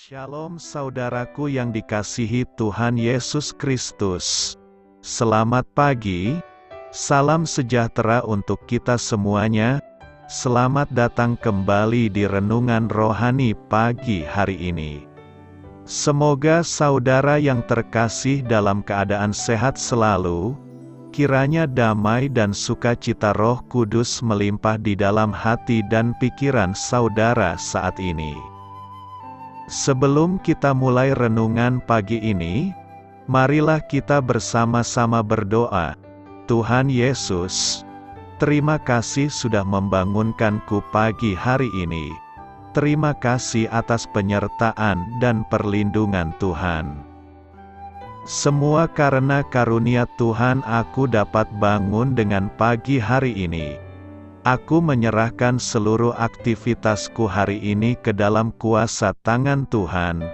Shalom saudaraku yang dikasihi Tuhan Yesus Kristus. Selamat pagi, salam sejahtera untuk kita semuanya. Selamat datang kembali di Renungan Rohani pagi hari ini. Semoga saudara yang terkasih dalam keadaan sehat selalu, kiranya damai dan sukacita Roh Kudus melimpah di dalam hati dan pikiran saudara saat ini. Sebelum kita mulai renungan pagi ini, marilah kita bersama-sama berdoa. Tuhan Yesus, terima kasih sudah membangunkanku pagi hari ini. Terima kasih atas penyertaan dan perlindungan Tuhan. Semua karena karunia Tuhan aku dapat bangun dengan pagi hari ini. Aku menyerahkan seluruh aktivitasku hari ini ke dalam kuasa tangan Tuhan.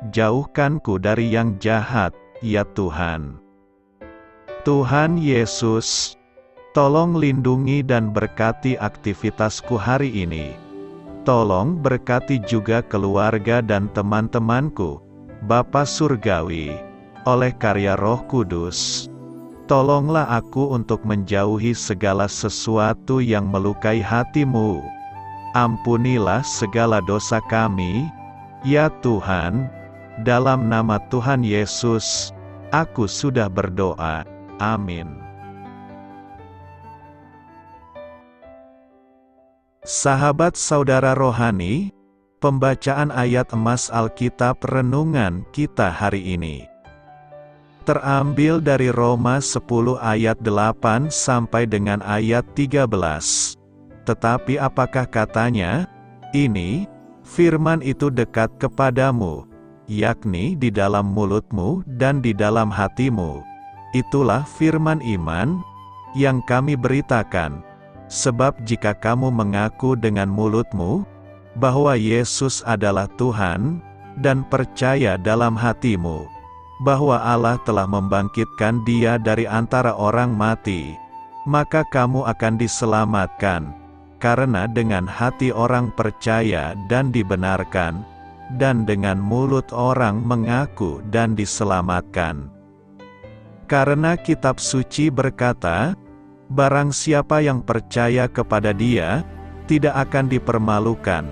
Jauhkanku dari yang jahat, ya Tuhan. Tuhan Yesus, tolong lindungi dan berkati aktivitasku hari ini. Tolong berkati juga keluarga dan teman-temanku, Bapa Surgawi, oleh karya Roh Kudus. Tolonglah aku untuk menjauhi segala sesuatu yang melukai hati-Mu. Ampunilah segala dosa kami, ya Tuhan. Dalam nama Tuhan Yesus, aku sudah berdoa. Amin. Sahabat saudara rohani, pembacaan ayat emas Alkitab renungan kita hari ini terambil dari Roma 10 ayat 8 sampai dengan ayat 13. Tetapi apakah katanya? Ini, firman itu dekat kepadamu, yakni di dalam mulutmu dan di dalam hatimu. Itulah firman iman, yang kami beritakan. Sebab jika kamu mengaku dengan mulutmu, bahwa Yesus adalah Tuhan, dan percaya dalam hatimu, bahwa Allah telah membangkitkan Dia dari antara orang mati, maka kamu akan diselamatkan, karena dengan hati orang percaya dan dibenarkan, dan dengan mulut orang mengaku dan diselamatkan. Karena kitab suci berkata, barang siapa yang percaya kepada Dia, tidak akan dipermalukan,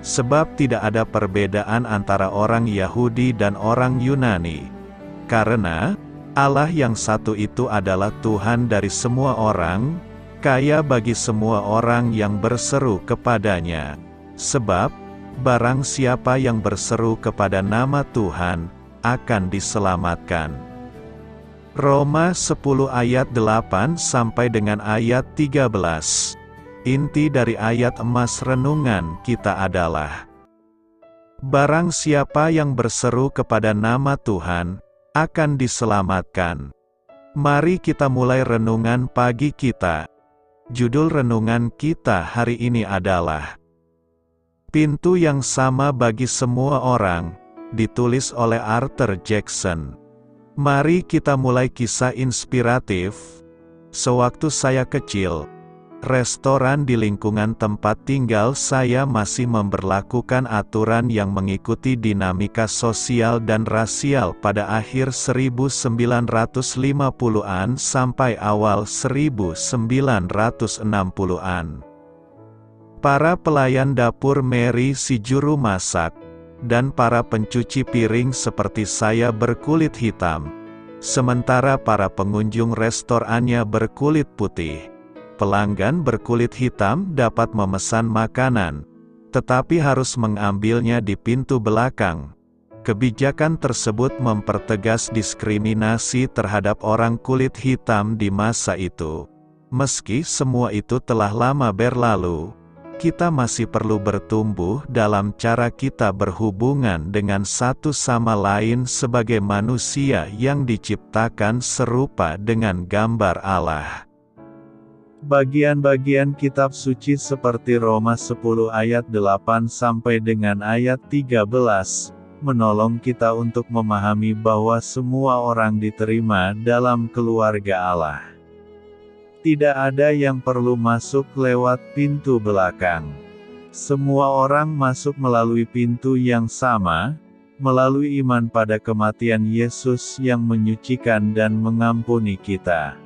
sebab tidak ada perbedaan antara orang Yahudi dan orang Yunani. Karena Allah yang satu itu adalah Tuhan dari semua orang, kaya bagi semua orang yang berseru kepadanya. Sebab, barang siapa yang berseru kepada nama Tuhan, akan diselamatkan. Roma 10 ayat 8 sampai dengan ayat 13. Inti dari ayat emas renungan kita adalah, barang siapa yang berseru kepada nama Tuhan, akan diselamatkan. Mari kita mulai renungan pagi kita. Judul renungan kita hari ini adalah Pintu yang Sama Bagi Semua Orang, ditulis oleh Arthur Jackson. Mari kita mulai kisah inspiratif. Sewaktu saya kecil, restoran di lingkungan tempat tinggal saya masih memberlakukan aturan yang mengikuti dinamika sosial dan rasial pada akhir 1950-an sampai awal 1960-an. Para pelayan dapur Mary si juru masak, dan para pencuci piring seperti saya berkulit hitam, sementara para pengunjung restorannya berkulit putih. Pelanggan berkulit hitam dapat memesan makanan, tetapi harus mengambilnya di pintu belakang. Kebijakan tersebut mempertegas diskriminasi terhadap orang kulit hitam di masa itu. Meski semua itu telah lama berlalu, kita masih perlu bertumbuh dalam cara kita berhubungan dengan satu sama lain sebagai manusia yang diciptakan serupa dengan gambar Allah. Bagian-bagian kitab suci seperti Roma 10 ayat 8 sampai dengan ayat 13, menolong kita untuk memahami bahwa semua orang diterima dalam keluarga Allah. Tidak ada yang perlu masuk lewat pintu belakang. Semua orang masuk melalui pintu yang sama, melalui iman pada kematian Yesus yang menyucikan dan mengampuni kita.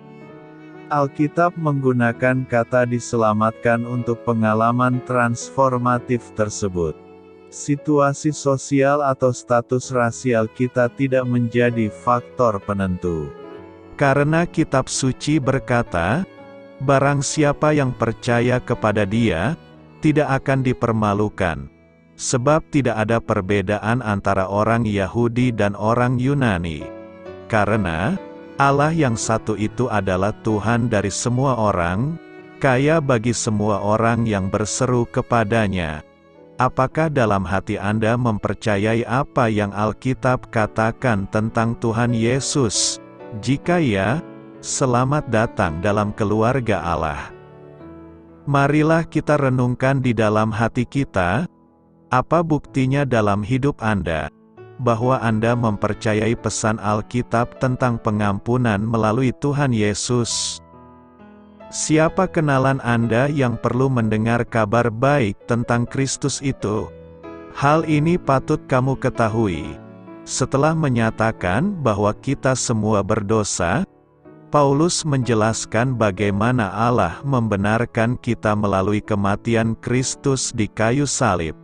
Alkitab menggunakan kata diselamatkan untuk pengalaman transformatif tersebut. Situasi sosial atau status rasial kita tidak menjadi faktor penentu. Karena kitab suci berkata, barang siapa yang percaya kepada Dia, tidak akan dipermalukan. Sebab tidak ada perbedaan antara orang Yahudi dan orang Yunani. Karena Allah yang satu itu adalah Tuhan dari semua orang, kaya bagi semua orang yang berseru kepadanya. Apakah dalam hati Anda mempercayai apa yang Alkitab katakan tentang Tuhan Yesus? Jika ya, selamat datang dalam keluarga Allah. Marilah kita renungkan di dalam hati kita, apa buktinya dalam hidup Anda, bahwa Anda mempercayai pesan Alkitab tentang pengampunan melalui Tuhan Yesus? Siapa kenalan Anda yang perlu mendengar kabar baik tentang Kristus itu? Hal ini patut kamu ketahui. Setelah menyatakan bahwa kita semua berdosa, Paulus menjelaskan bagaimana Allah membenarkan kita melalui kematian Kristus di kayu salib.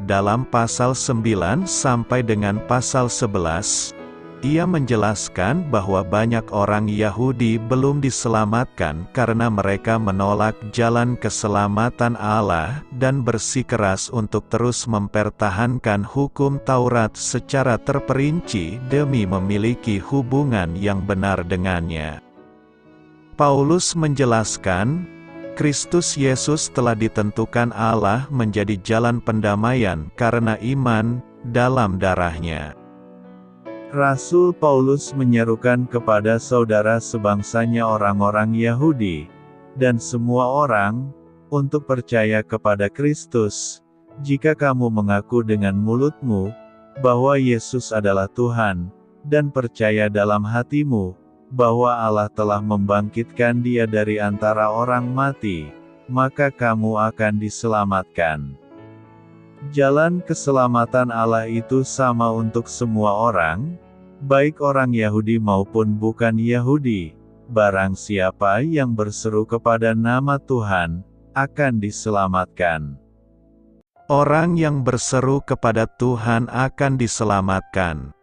Dalam pasal 9 sampai dengan pasal 11, ia menjelaskan bahwa banyak orang Yahudi belum diselamatkan karena mereka menolak jalan keselamatan Allah dan bersikeras untuk terus mempertahankan hukum Taurat secara terperinci demi memiliki hubungan yang benar dengannya. Paulus menjelaskan, Kristus Yesus telah ditentukan Allah menjadi jalan pendamaian karena iman dalam darah-Nya. Rasul Paulus menyerukan kepada saudara sebangsanya orang-orang Yahudi, dan semua orang, untuk percaya kepada Kristus, jika kamu mengaku dengan mulutmu, bahwa Yesus adalah Tuhan, dan percaya dalam hatimu, bahwa Allah telah membangkitkan Dia dari antara orang mati, maka kamu akan diselamatkan. Jalan keselamatan Allah itu sama untuk semua orang, baik orang Yahudi maupun bukan Yahudi. Barang siapa yang berseru kepada nama Tuhan, akan diselamatkan. Orang yang berseru kepada Tuhan akan diselamatkan.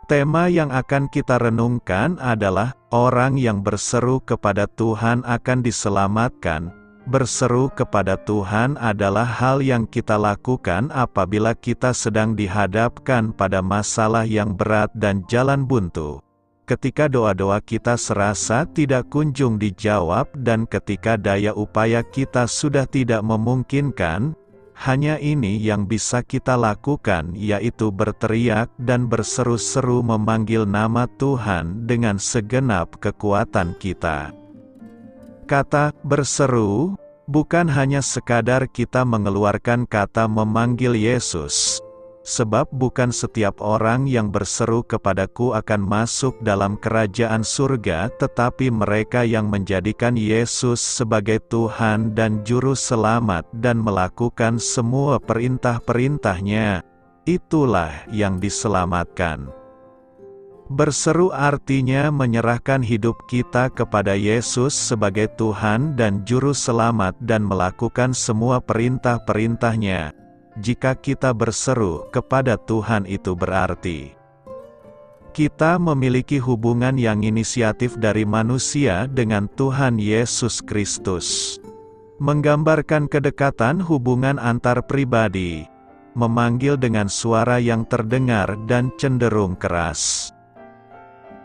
Tema yang akan kita renungkan adalah, orang yang berseru kepada Tuhan akan diselamatkan. Berseru kepada Tuhan adalah hal yang kita lakukan apabila kita sedang dihadapkan pada masalah yang berat dan jalan buntu. Ketika doa-doa kita serasa tidak kunjung dijawab dan ketika daya upaya kita sudah tidak memungkinkan, hanya ini yang bisa kita lakukan, yaitu berteriak dan berseru-seru memanggil nama Tuhan dengan segenap kekuatan kita. Kata "berseru" bukan hanya sekadar kita mengeluarkan kata memanggil Yesus. Sebab bukan setiap orang yang berseru kepadaku akan masuk dalam kerajaan surga, tetapi mereka yang menjadikan Yesus sebagai Tuhan dan Juru Selamat dan melakukan semua perintah-perintah-Nya, itulah yang diselamatkan. Berseru artinya menyerahkan hidup kita kepada Yesus sebagai Tuhan dan Juru Selamat dan melakukan semua perintah-perintah-Nya. Jika kita berseru kepada Tuhan, itu berarti kita memiliki hubungan yang inisiatif dari manusia dengan Tuhan Yesus Kristus. Menggambarkan kedekatan hubungan antar pribadi, memanggil dengan suara yang terdengar dan cenderung keras.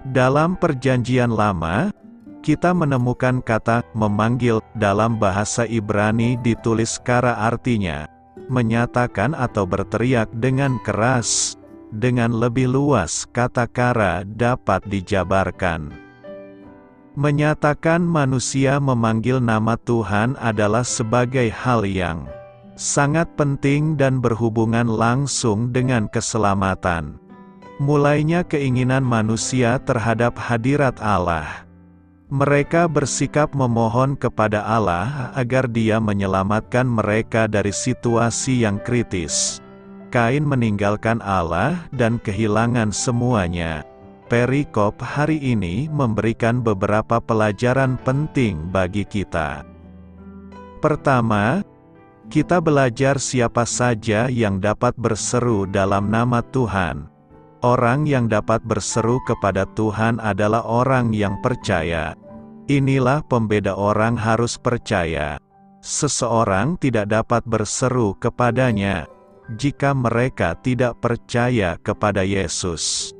Dalam Perjanjian Lama, kita menemukan kata memanggil dalam bahasa Ibrani ditulis kara, artinya menyatakan atau berteriak dengan keras. Dengan lebih luas, kata kara dapat dijabarkan. Menyatakan manusia memanggil nama Tuhan adalah sebagai hal yang sangat penting dan berhubungan langsung dengan keselamatan. Mulainya keinginan manusia terhadap hadirat Allah. Mereka bersikap memohon kepada Allah agar Dia menyelamatkan mereka dari situasi yang kritis. Kain meninggalkan Allah dan kehilangan semuanya. Perikop hari ini memberikan beberapa pelajaran penting bagi kita. Pertama, kita belajar siapa saja yang dapat berseru dalam nama Tuhan. Orang yang dapat berseru kepada Tuhan adalah orang yang percaya. Inilah pembeda orang harus percaya. Seseorang tidak dapat berseru kepadanya jika mereka tidak percaya kepada Yesus.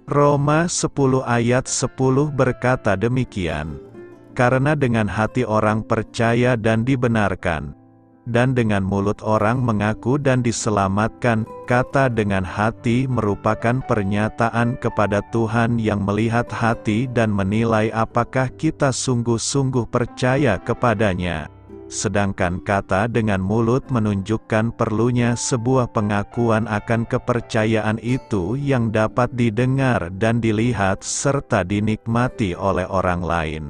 Roma 10 ayat 10 berkata demikian, "Karena dengan hati orang percaya dan dibenarkan, dan dengan mulut orang mengaku dan diselamatkan." Kata dengan hati merupakan pernyataan kepada Tuhan yang melihat hati dan menilai apakah kita sungguh-sungguh percaya kepadanya. Sedangkan kata dengan mulut menunjukkan perlunya sebuah pengakuan akan kepercayaan itu yang dapat didengar dan dilihat serta dinikmati oleh orang lain.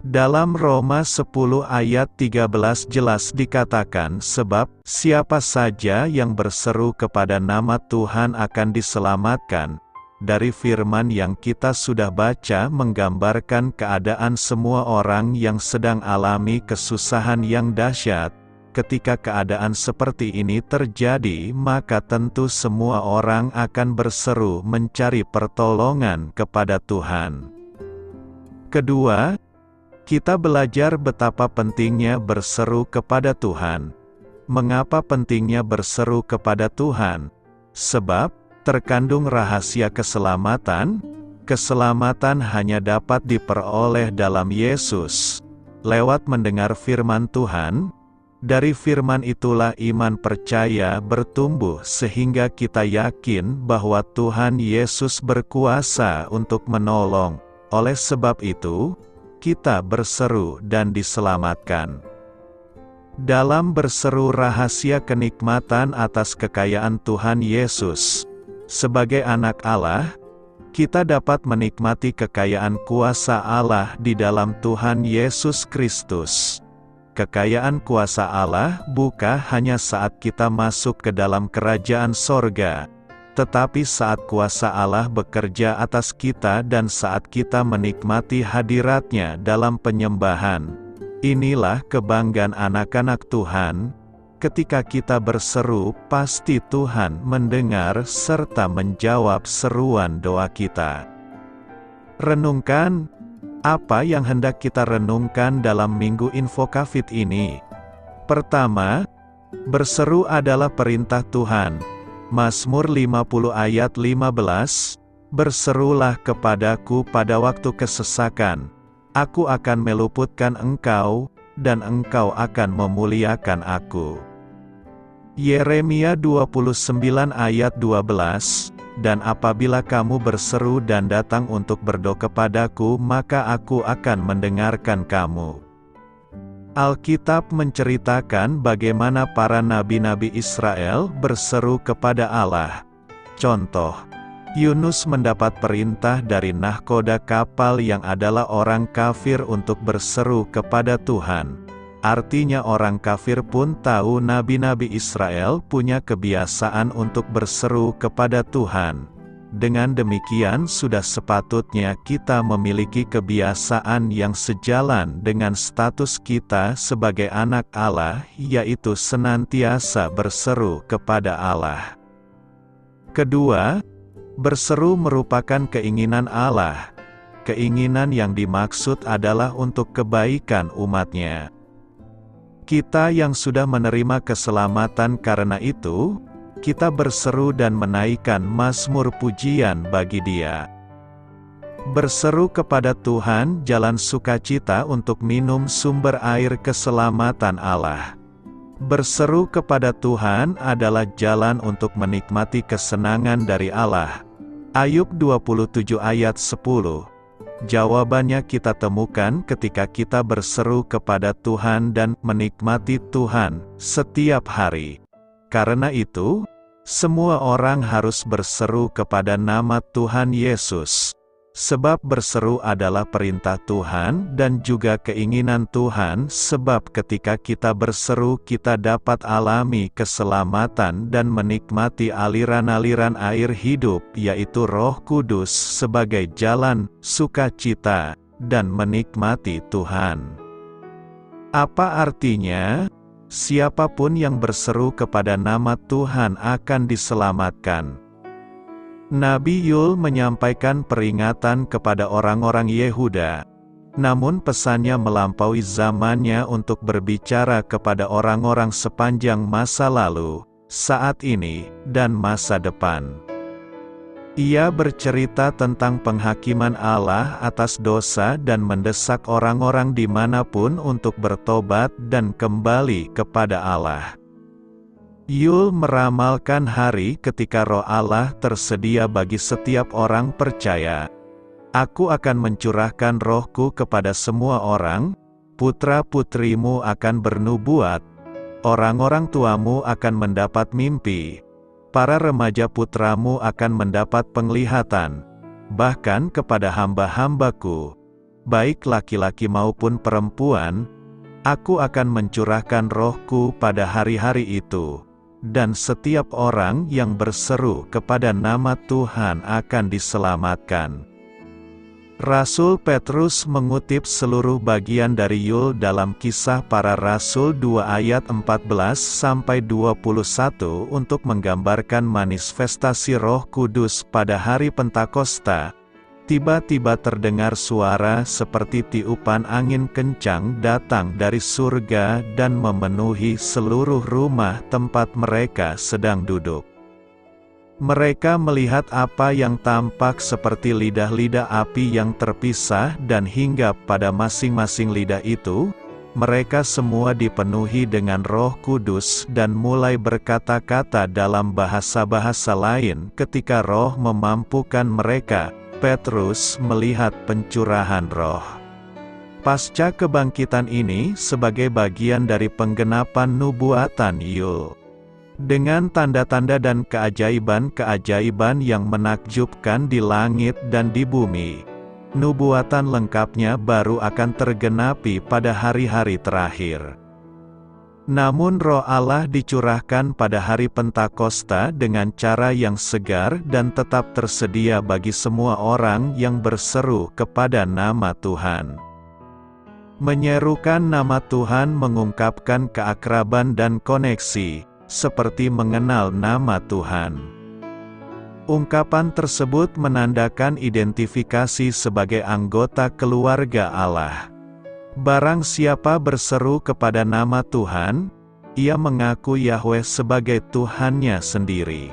Dalam Roma 10 ayat 13 jelas dikatakan, "Sebab siapa saja yang berseru kepada nama Tuhan akan diselamatkan." Dari firman yang kita sudah baca menggambarkan keadaan semua orang yang sedang alami kesusahan yang dahsyat. Ketika keadaan seperti ini terjadi, maka tentu semua orang akan berseru mencari pertolongan kepada Tuhan. Kedua, kita belajar betapa pentingnya berseru kepada Tuhan. Mengapa pentingnya berseru kepada Tuhan? Sebab terkandung rahasia keselamatan. Keselamatan hanya dapat diperoleh dalam Yesus, lewat mendengar firman Tuhan. Dari firman itulah iman percaya bertumbuh sehingga kita yakin bahwa Tuhan Yesus berkuasa untuk menolong. Oleh sebab itu, kita berseru dan diselamatkan. Dalam berseru rahasia kenikmatan atas kekayaan Tuhan Yesus. Sebagai anak Allah, kita dapat menikmati kekayaan kuasa Allah di dalam Tuhan Yesus Kristus. Kekayaan kuasa Allah bukan hanya saat kita masuk ke dalam kerajaan sorga, tetapi saat kuasa Allah bekerja atas kita dan saat kita menikmati hadirat-Nya dalam penyembahan. Inilah kebanggaan anak-anak Tuhan. Ketika kita berseru, pasti Tuhan mendengar serta menjawab seruan doa kita. Renungkan, apa yang hendak kita renungkan dalam Minggu Info Kafid ini? Pertama, berseru adalah perintah Tuhan. Mazmur 50 ayat 15, "Berserulah kepadaku pada waktu kesesakan. Aku akan meluputkan engkau, dan engkau akan memuliakan aku." Yeremia 29 ayat 12, "Dan apabila kamu berseru dan datang untuk berdoa kepadaku, maka aku akan mendengarkan kamu." Alkitab menceritakan bagaimana para nabi-nabi Israel berseru kepada Allah. Contoh, Yunus mendapat perintah dari nahkoda kapal yang adalah orang kafir untuk berseru kepada Tuhan. Artinya orang kafir pun tahu nabi-nabi Israel punya kebiasaan untuk berseru kepada Tuhan. Dengan demikian sudah sepatutnya kita memiliki kebiasaan yang sejalan dengan status kita sebagai anak Allah, yaitu senantiasa berseru kepada Allah. Kedua, berseru merupakan keinginan Allah. Keinginan yang dimaksud adalah untuk kebaikan umat-Nya. Kita yang sudah menerima keselamatan karena itu, kita berseru dan menaikkan mazmur pujian bagi Dia. Berseru kepada Tuhan jalan sukacita untuk minum sumber air keselamatan Allah. Berseru kepada Tuhan adalah jalan untuk menikmati kesenangan dari Allah. Ayub 27 ayat 10. Jawabannya kita temukan ketika kita berseru kepada Tuhan dan menikmati Tuhan setiap hari. Karena itu, semua orang harus berseru kepada nama Tuhan Yesus. Sebab berseru adalah perintah Tuhan dan juga keinginan Tuhan, sebab ketika kita berseru kita dapat alami keselamatan dan menikmati aliran-aliran air hidup, yaitu Roh Kudus sebagai jalan sukacita dan menikmati Tuhan. Apa artinya? Siapapun yang berseru kepada nama Tuhan akan diselamatkan. Nabi Yul menyampaikan peringatan kepada orang-orang Yehuda. Namun pesannya melampaui zamannya untuk berbicara kepada orang-orang sepanjang masa lalu, saat ini, dan masa depan. Ia bercerita tentang penghakiman Allah atas dosa dan mendesak orang-orang dimanapun untuk bertobat dan kembali kepada Allah. Yul meramalkan hari ketika Roh Allah tersedia bagi setiap orang percaya. Aku akan mencurahkan rohku kepada semua orang, putra-putrimu akan bernubuat, orang-orang tuamu akan mendapat mimpi, para remaja putramu akan mendapat penglihatan, bahkan kepada hamba-hambaku, baik laki-laki maupun perempuan, aku akan mencurahkan rohku pada hari-hari itu. Dan setiap orang yang berseru kepada nama Tuhan akan diselamatkan. Rasul Petrus mengutip seluruh bagian dari Yul dalam Kisah Para Rasul 2 ayat 14-21 untuk menggambarkan manifestasi Roh Kudus pada hari Pentakosta. Tiba-tiba terdengar suara seperti tiupan angin kencang datang dari surga dan memenuhi seluruh rumah tempat mereka sedang duduk. Mereka melihat apa yang tampak seperti lidah-lidah api yang terpisah dan hinggap pada masing-masing lidah itu, mereka semua dipenuhi dengan Roh Kudus dan mulai berkata-kata dalam bahasa-bahasa lain ketika Roh memampukan mereka. Petrus melihat pencurahan roh. Pasca kebangkitan ini sebagai bagian dari penggenapan nubuatan Yul. Dengan tanda-tanda dan keajaiban-keajaiban yang menakjubkan di langit dan di bumi, nubuatan lengkapnya baru akan tergenapi pada hari-hari terakhir. Namun Roh Allah dicurahkan pada hari Pentakosta dengan cara yang segar dan tetap tersedia bagi semua orang yang berseru kepada nama Tuhan. Menyerukan nama Tuhan mengungkapkan keakraban dan koneksi, seperti mengenal nama Tuhan. Ungkapan tersebut menandakan identifikasi sebagai anggota keluarga Allah. Barang siapa berseru kepada nama Tuhan, ia mengaku Yahweh sebagai Tuhannya sendiri.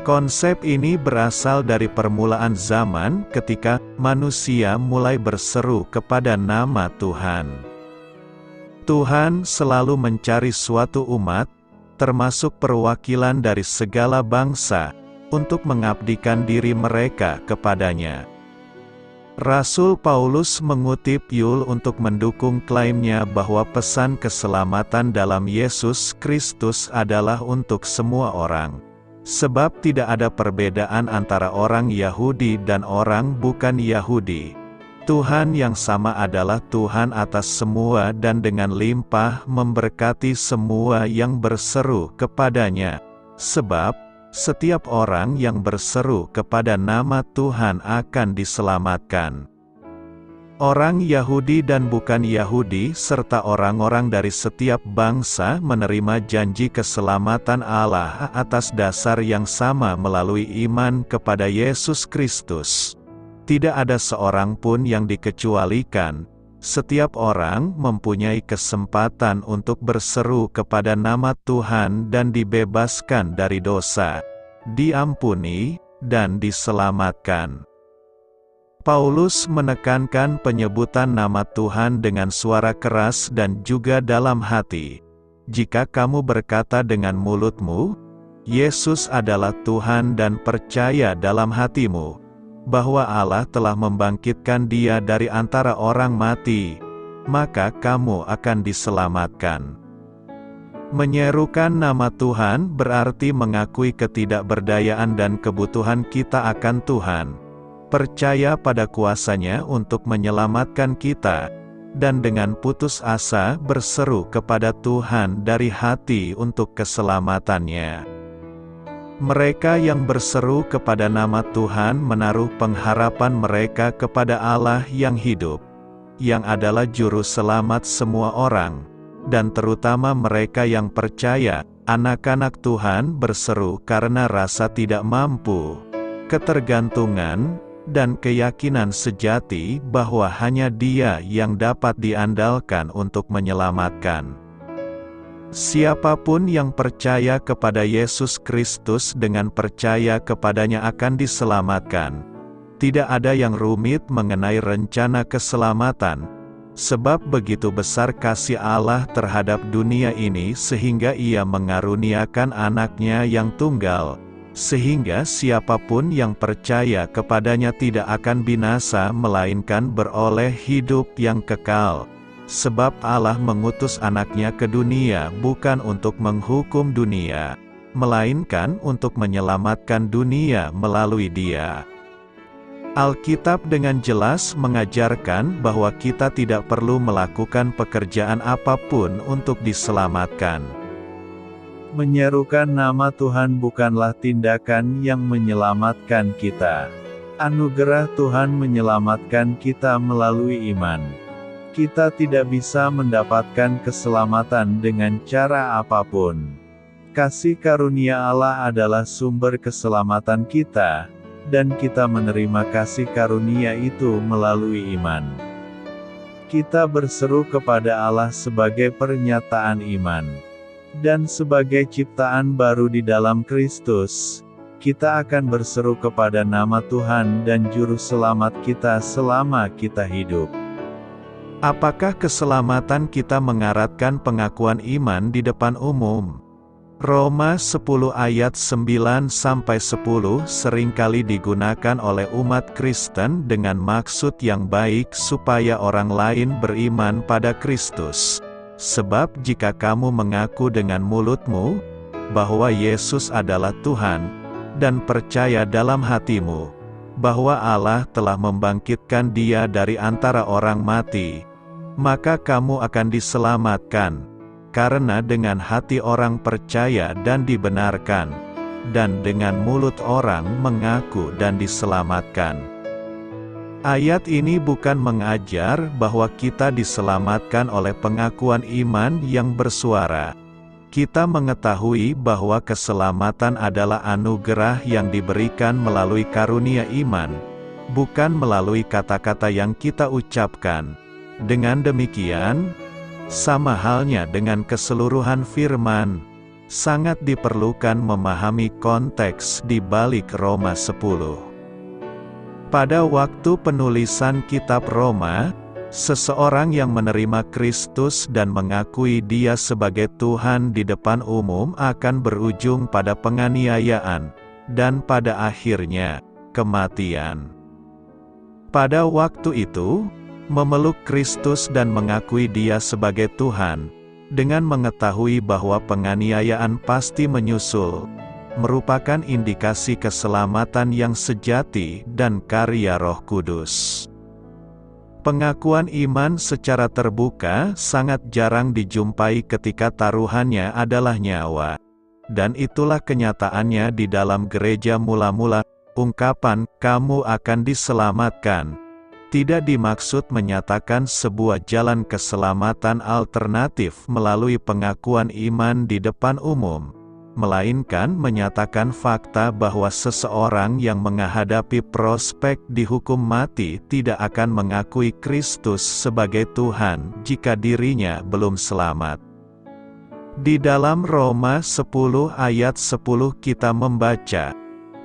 Konsep ini berasal dari permulaan zaman ketika manusia mulai berseru kepada nama Tuhan. Tuhan selalu mencari suatu umat, termasuk perwakilan dari segala bangsa, untuk mengabdikan diri mereka kepadanya. Rasul Paulus mengutip Yul untuk mendukung klaimnya bahwa pesan keselamatan dalam Yesus Kristus adalah untuk semua orang. Sebab tidak ada perbedaan antara orang Yahudi dan orang bukan Yahudi. Tuhan yang sama adalah Tuhan atas semua dan dengan limpah memberkati semua yang berseru kepadanya. Sebab setiap orang yang berseru kepada nama Tuhan akan diselamatkan. Orang Yahudi dan bukan Yahudi serta orang-orang dari setiap bangsa menerima janji keselamatan Allah atas dasar yang sama melalui iman kepada Yesus Kristus. Tidak ada seorang pun yang dikecualikan. Setiap orang mempunyai kesempatan untuk berseru kepada nama Tuhan dan dibebaskan dari dosa, diampuni, dan diselamatkan. Paulus menekankan penyebutan nama Tuhan dengan suara keras dan juga dalam hati. Jika kamu berkata dengan mulutmu, Yesus adalah Tuhan dan percaya dalam hatimu bahwa Allah telah membangkitkan Dia dari antara orang mati, maka kamu akan diselamatkan. Menyerukan nama Tuhan berarti mengakui ketidakberdayaan dan kebutuhan kita akan Tuhan. percaya pada kuasa-Nya untuk menyelamatkan kita, dan dengan putus asa berseru kepada Tuhan dari hati untuk keselamatan-Nya. Mereka yang berseru kepada nama Tuhan menaruh pengharapan mereka kepada Allah yang hidup, yang adalah juru selamat semua orang, dan terutama mereka yang percaya. Anak-anak Tuhan berseru karena rasa tidak mampu, ketergantungan, dan keyakinan sejati bahwa hanya Dia yang dapat diandalkan untuk menyelamatkan. Siapapun yang percaya kepada Yesus Kristus dengan percaya kepadanya akan diselamatkan. Tidak ada yang rumit mengenai rencana keselamatan, sebab begitu besar kasih Allah terhadap dunia ini sehingga Ia mengaruniakan Anak-Nya yang tunggal, sehingga siapapun yang percaya kepadanya tidak akan binasa melainkan beroleh hidup yang kekal. Sebab Allah mengutus Anak-Nya ke dunia bukan untuk menghukum dunia, melainkan untuk menyelamatkan dunia melalui Dia. Alkitab dengan jelas mengajarkan bahwa kita tidak perlu melakukan pekerjaan apapun untuk diselamatkan. Menyerukan nama Tuhan bukanlah tindakan yang menyelamatkan kita. Anugerah Tuhan menyelamatkan kita melalui iman. Kita tidak bisa mendapatkan keselamatan dengan cara apapun. Kasih karunia Allah adalah sumber keselamatan kita, dan kita menerima kasih karunia itu melalui iman. Kita berseru kepada Allah sebagai pernyataan iman. Dan sebagai ciptaan baru di dalam Kristus, kita akan berseru kepada nama Tuhan dan Juru Selamat kita selama kita hidup. Apakah keselamatan kita mengaratkan pengakuan iman di depan umum? Roma 10 ayat 9-10 seringkali digunakan oleh umat Kristen dengan maksud yang baik supaya orang lain beriman pada Kristus. Sebab jika kamu mengaku dengan mulutmu bahwa Yesus adalah Tuhan, dan percaya dalam hatimu bahwa Allah telah membangkitkan Dia dari antara orang mati, maka kamu akan diselamatkan. Karena dengan hati orang percaya dan dibenarkan, dan dengan mulut orang mengaku dan diselamatkan. Ayat ini bukan mengajar bahwa kita diselamatkan oleh pengakuan iman yang bersuara. Kita mengetahui bahwa keselamatan adalah anugerah yang diberikan melalui karunia iman, bukan melalui kata-kata yang kita ucapkan. Dengan demikian, sama halnya dengan keseluruhan firman, sangat diperlukan memahami konteks di balik Roma 10. Pada waktu penulisan kitab Roma, seseorang yang menerima Kristus dan mengakui Dia sebagai Tuhan di depan umum akan berujung pada penganiayaan, dan pada akhirnya, kematian. Pada waktu itu, memeluk Kristus dan mengakui Dia sebagai Tuhan, dengan mengetahui bahwa penganiayaan pasti menyusul, merupakan indikasi keselamatan yang sejati dan karya Roh Kudus. Pengakuan iman secara terbuka sangat jarang dijumpai ketika taruhannya adalah nyawa. Dan itulah kenyataannya di dalam gereja mula-mula. Ungkapan, "Kamu akan diselamatkan," tidak dimaksud menyatakan sebuah jalan keselamatan alternatif melalui pengakuan iman di depan umum, melainkan menyatakan fakta bahwa seseorang yang menghadapi prospek dihukum mati tidak akan mengakui Kristus sebagai Tuhan jika dirinya belum selamat. Di dalam Roma 10 ayat 10 kita membaca,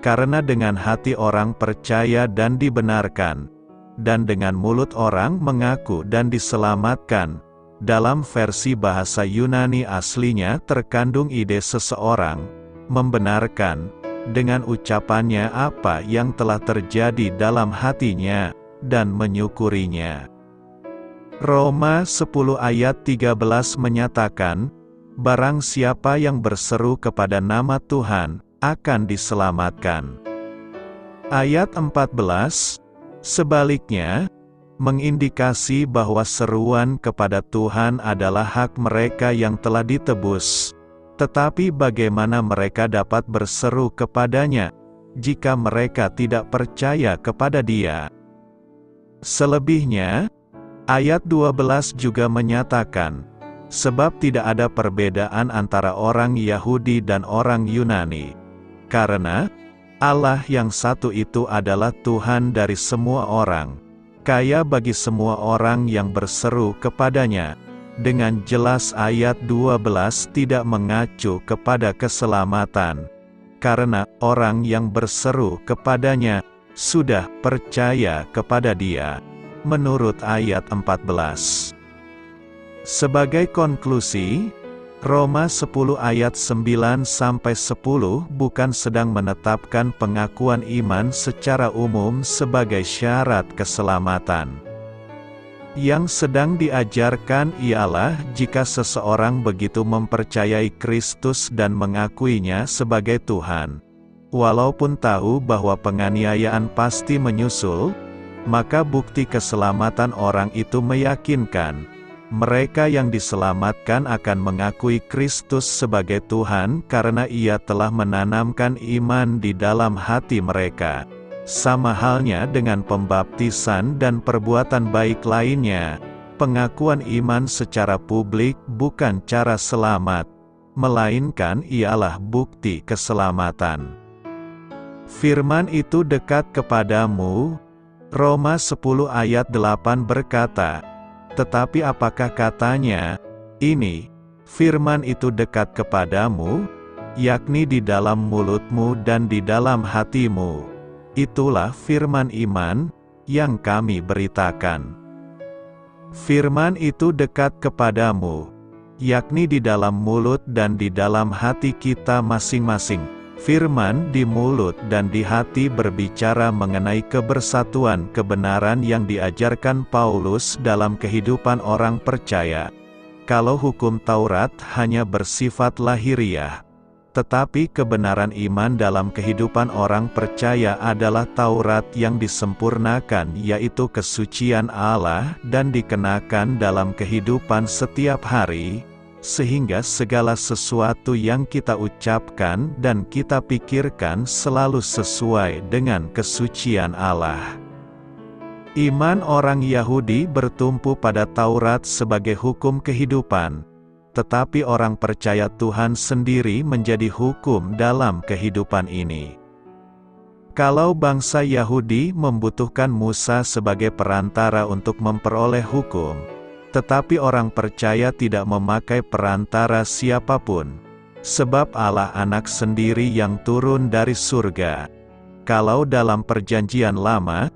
"Karena dengan hati orang percaya dan dibenarkan, dan dengan mulut orang mengaku dan diselamatkan." Dalam versi bahasa Yunani aslinya terkandung ide seseorang membenarkan dengan ucapannya apa yang telah terjadi dalam hatinya, dan menyukurinya. Roma 10 ayat 13 menyatakan, "Barang siapa yang berseru kepada nama Tuhan, akan diselamatkan." Ayat 14, sebaliknya, mengindikasi bahwa seruan kepada Tuhan adalah hak mereka yang telah ditebus. Tetapi bagaimana mereka dapat berseru kepadanya, jika mereka tidak percaya kepada Dia? Selebihnya, ayat 12 juga menyatakan, sebab tidak ada perbedaan antara orang Yahudi dan orang Yunani, karena Allah yang satu itu adalah Tuhan dari semua orang, kaya bagi semua orang yang berseru kepadanya. Dengan jelas ayat 12 tidak mengacu kepada keselamatan, karena orang yang berseru kepadanya sudah percaya kepada Dia, menurut ayat 14. Sebagai konklusi, Roma 10 ayat 9-10 bukan sedang menetapkan pengakuan iman secara umum sebagai syarat keselamatan. Yang sedang diajarkan ialah jika seseorang begitu mempercayai Kristus dan mengakuinya sebagai Tuhan, walaupun tahu bahwa penganiayaan pasti menyusul, maka bukti keselamatan orang itu meyakinkan. Mereka yang diselamatkan akan mengakui Kristus sebagai Tuhan karena Ia telah menanamkan iman di dalam hati mereka. Sama halnya dengan pembaptisan dan perbuatan baik lainnya, pengakuan iman secara publik bukan cara selamat, melainkan ialah bukti keselamatan. Firman itu dekat kepadamu, Roma 10 ayat 8 berkata, tetapi apakah katanya? Ini, firman itu dekat kepadamu, yakni di dalam mulutmu dan di dalam hatimu. Itulah firman iman, yang kami beritakan. Firman itu dekat kepadamu, yakni di dalam mulut dan di dalam hati kita masing-masing. Firman di mulut dan di hati berbicara mengenai kebersatuan kebenaran yang diajarkan Paulus dalam kehidupan orang percaya. Kalau hukum Taurat hanya bersifat lahiriah, tetapi kebenaran iman dalam kehidupan orang percaya adalah Taurat yang disempurnakan, yaitu kesucian Allah dan dikenakan dalam kehidupan setiap hari, sehingga segala sesuatu yang kita ucapkan dan kita pikirkan selalu sesuai dengan kesucian Allah. Iman orang Yahudi bertumpu pada Taurat sebagai hukum kehidupan, tetapi orang percaya Tuhan sendiri menjadi hukum dalam kehidupan ini. Kalau bangsa Yahudi membutuhkan Musa sebagai perantara untuk memperoleh hukum, tetapi orang percaya tidak memakai perantara siapapun, sebab Allah Anak sendiri yang turun dari surga. Kalau dalam Perjanjian Lama,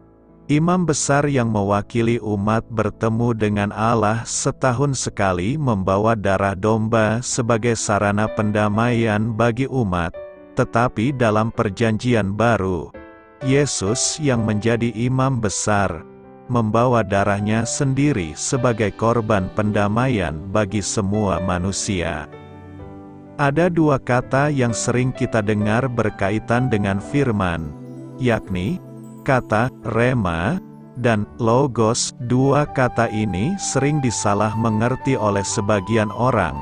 imam besar yang mewakili umat bertemu dengan Allah setahun sekali membawa darah domba sebagai sarana pendamaian bagi umat, tetapi dalam Perjanjian Baru, Yesus yang menjadi imam besar, membawa darahnya sendiri sebagai korban pendamaian bagi semua manusia. Ada dua kata yang sering kita dengar berkaitan dengan firman, yakni kata rema dan logos. Dua kata ini sering disalah mengerti oleh sebagian orang,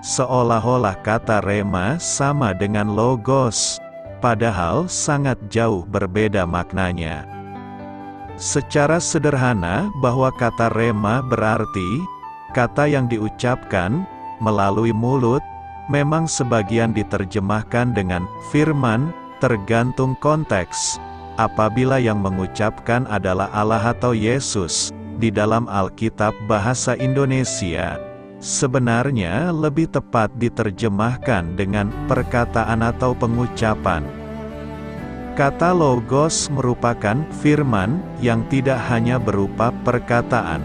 seolah-olah kata rema sama dengan logos, padahal sangat jauh berbeda maknanya. Secara sederhana, bahwa kata rema berarti kata yang diucapkan melalui mulut. Memang sebagian diterjemahkan dengan firman, tergantung konteks. Apabila yang mengucapkan adalah Allah atau Yesus, di dalam Alkitab bahasa Indonesia, sebenarnya lebih tepat diterjemahkan dengan perkataan atau pengucapan. Kata logos merupakan firman yang tidak hanya berupa perkataan,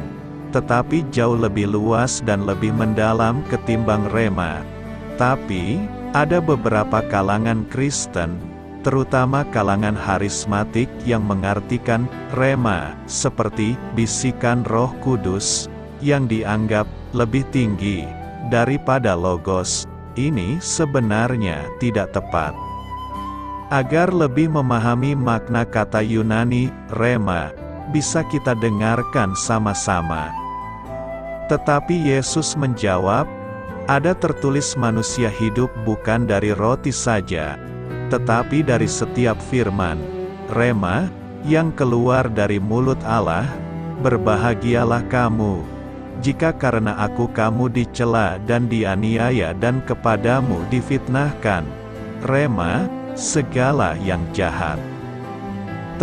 tetapi jauh lebih luas dan lebih mendalam ketimbang rema. Tapi, ada beberapa kalangan Kristen, terutama kalangan harismatik yang mengartikan rema seperti bisikan Roh Kudus, yang dianggap lebih tinggi daripada logos. Ini sebenarnya tidak tepat. Agar lebih memahami makna kata Yunani, rema, bisa kita dengarkan sama-sama. Tetapi Yesus menjawab, ada tertulis manusia hidup bukan dari roti saja, tetapi dari setiap firman, rema, yang keluar dari mulut Allah. Berbahagialah kamu, jika karena aku kamu dicela dan dianiaya dan kepadamu difitnahkan. Rema, segala yang jahat.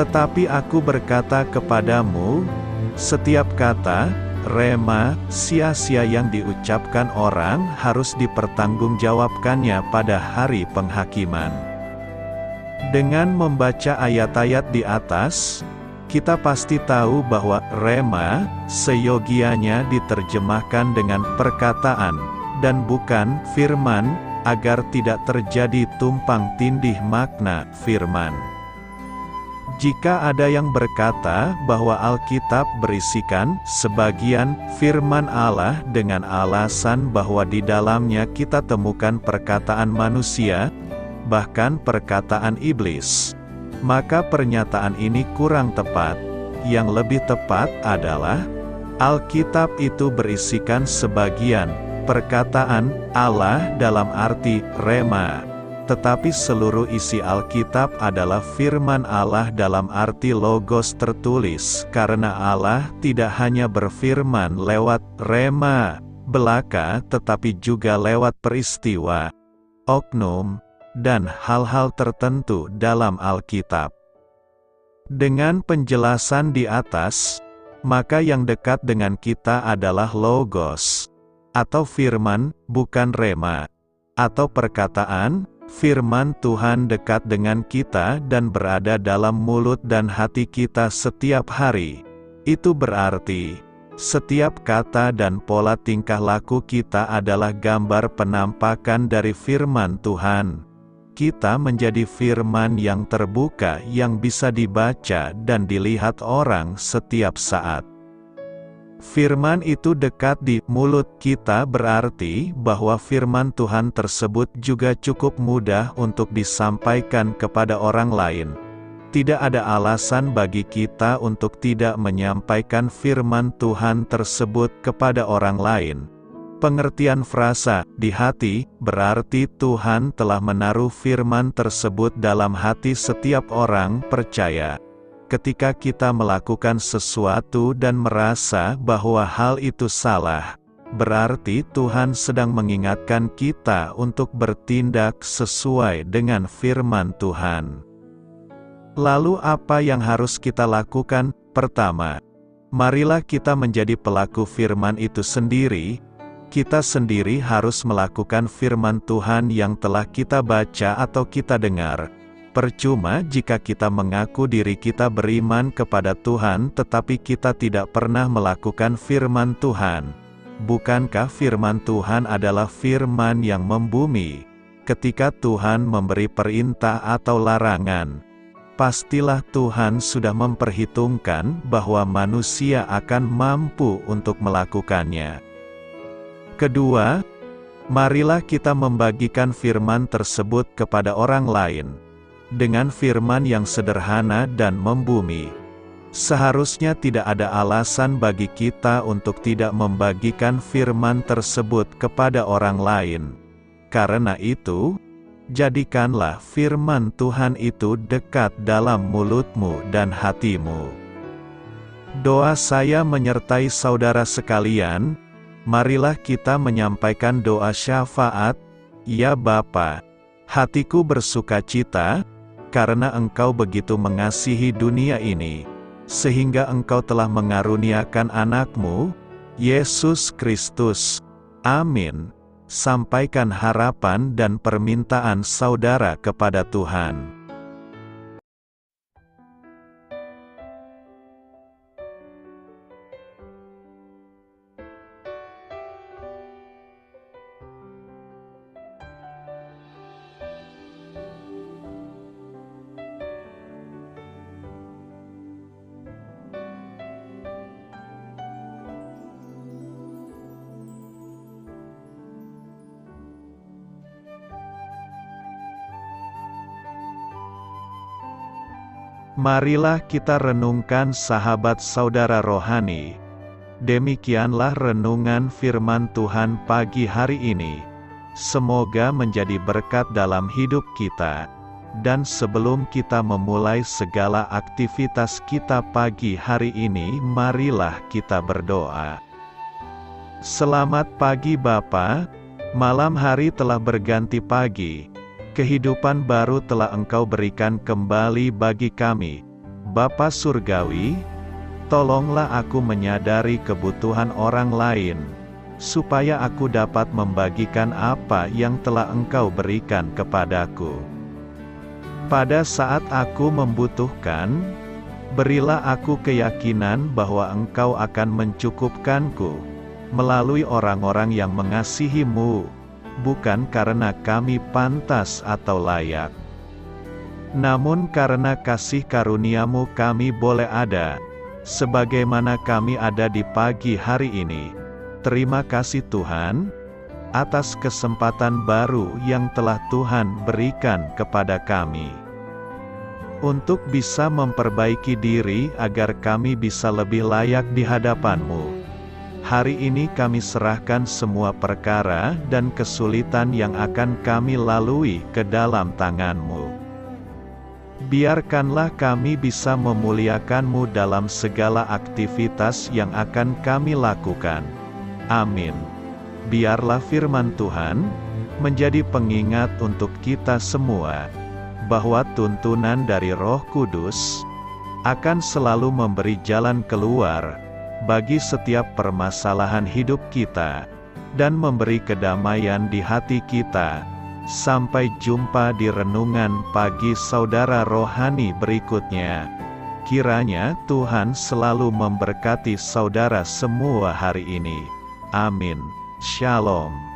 Tetapi aku berkata kepadamu, setiap kata, rema, sia-sia yang diucapkan orang harus dipertanggungjawabkannya pada hari penghakiman. Dengan membaca ayat-ayat di atas, kita pasti tahu bahwa rema, seyogianya diterjemahkan dengan perkataan, dan bukan firman, agar tidak terjadi tumpang tindih makna firman. Jika ada yang berkata bahwa Alkitab berisikan sebagian firman Allah dengan alasan bahwa di dalamnya kita temukan perkataan manusia, bahkan perkataan iblis, maka pernyataan ini kurang tepat. Yang lebih tepat adalah, Alkitab itu berisikan sebagian perkataan Allah dalam arti rema, tetapi seluruh isi Alkitab adalah firman Allah dalam arti logos tertulis, karena Allah tidak hanya berfirman lewat rema belaka, tetapi juga lewat peristiwa, oknum, dan hal-hal tertentu dalam Alkitab. Dengan penjelasan di atas, maka yang dekat dengan kita adalah logos, atau firman, bukan rema, atau perkataan, firman Tuhan dekat dengan kita dan berada dalam mulut dan hati kita setiap hari. Itu berarti, setiap kata dan pola tingkah laku kita adalah gambar penampakan dari firman Tuhan. Kita menjadi firman yang terbuka yang bisa dibaca dan dilihat orang setiap saat. Firman itu dekat di mulut kita berarti bahwa firman Tuhan tersebut juga cukup mudah untuk disampaikan kepada orang lain. Tidak ada alasan bagi kita untuk tidak menyampaikan firman Tuhan tersebut kepada orang lain. Pengertian frasa "di hati" berarti Tuhan telah menaruh firman tersebut dalam hati setiap orang percaya. Ketika kita melakukan sesuatu dan merasa bahwa hal itu salah, berarti Tuhan sedang mengingatkan kita untuk bertindak sesuai dengan firman Tuhan. Lalu apa yang harus kita lakukan? Pertama, marilah kita menjadi pelaku firman itu sendiri. Kita sendiri harus melakukan firman Tuhan yang telah kita baca atau kita dengar. Percuma jika kita mengaku diri kita beriman kepada Tuhan tetapi kita tidak pernah melakukan firman Tuhan. Bukankah firman Tuhan adalah firman yang membumi? Ketika Tuhan memberi perintah atau larangan, pastilah Tuhan sudah memperhitungkan bahwa manusia akan mampu untuk melakukannya. Kedua, marilah kita membagikan firman tersebut kepada orang lain. Dengan firman yang sederhana dan membumi, seharusnya tidak ada alasan bagi kita untuk tidak membagikan firman tersebut kepada orang lain. Karena itu, jadikanlah firman Tuhan itu dekat dalam mulutmu dan hatimu. Doa saya menyertai saudara sekalian. Marilah kita menyampaikan doa syafaat. Ya Bapa, hatiku bersukacita, karena Engkau begitu mengasihi dunia ini, sehingga Engkau telah mengaruniakan anak-Mu, Yesus Kristus. Amin. Sampaikan harapan dan permintaan saudara kepada Tuhan. Marilah kita renungkan sahabat saudara rohani. Demikianlah renungan firman Tuhan pagi hari ini. Semoga menjadi berkat dalam hidup kita. Dan sebelum kita memulai segala aktivitas kita pagi hari ini, marilah kita berdoa. Selamat pagi Bapa, malam hari telah berganti pagi. Kehidupan baru telah Engkau berikan kembali bagi kami. Bapa Surgawi, tolonglah aku menyadari kebutuhan orang lain, supaya aku dapat membagikan apa yang telah Engkau berikan kepadaku. Pada saat aku membutuhkan, berilah aku keyakinan bahwa Engkau akan mencukupkanku, melalui orang-orang yang mengasihi-Mu, bukan karena kami pantas atau layak, namun karena kasih karunia-Mu kami boleh ada, sebagaimana kami ada di pagi hari ini. Terima kasih Tuhan, atas kesempatan baru yang telah Tuhan berikan kepada kami, untuk bisa memperbaiki diri agar kami bisa lebih layak di hadapan-Mu. Hari ini kami serahkan semua perkara dan kesulitan yang akan kami lalui ke dalam tangan-Mu. Biarkanlah kami bisa memuliakan-Mu dalam segala aktivitas yang akan kami lakukan. Amin. Biarlah firman Tuhan menjadi pengingat untuk kita semua, bahwa tuntunan dari Roh Kudus akan selalu memberi jalan keluar bagi setiap permasalahan hidup kita, dan memberi kedamaian di hati kita. Sampai jumpa di renungan pagi saudara rohani berikutnya. Kiranya Tuhan selalu memberkati saudara semua hari ini. Amin. Shalom.